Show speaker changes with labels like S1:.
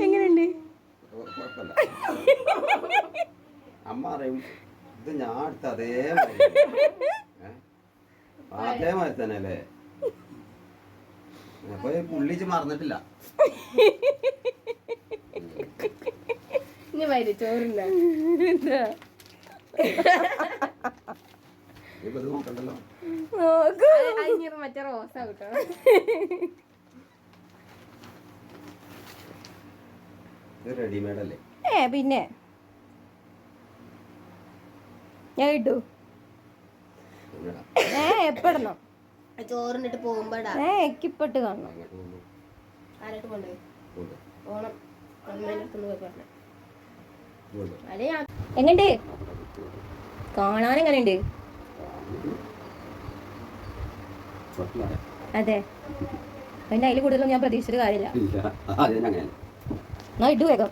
S1: എങ്ങനെയുണ്ട്?
S2: അമ്മ അറിയും ഇത് ഞാൻ അടുത്ത അതേമാതിരി തന്നെ അല്ലേ? അപ്പൊ പുള്ളിച്ച് മറന്നിട്ടില്ല.
S1: ഇനി വരും ചോറില്ല
S2: നോക്കണ്ടല്ലോ.
S1: മറ്റേ റോസ കിട്ടോ.
S2: റെഡിമെയ്ഡ് അല്ലേ?
S1: പിന്നെ ഞാൻ ഇട്ടു എപ്പിടണം ചോറിനിട്ട് പോകുമ്പോടാ എക്കിപ്പിട്ട് കാണണം. ആരായിട്ട് കൊണ്ടുപോയി ഓണം എങ്ങണ്ട് കാണാൻ എങ്ങനെയുണ്ട്? അതെ അതിന്റെ അതിൽ കൂടുതലൊന്നും ഞാൻ പ്രതീക്ഷിച്ചിട്ട് കാര്യമില്ല. എന്നാ ഇട്ടു വേഗം.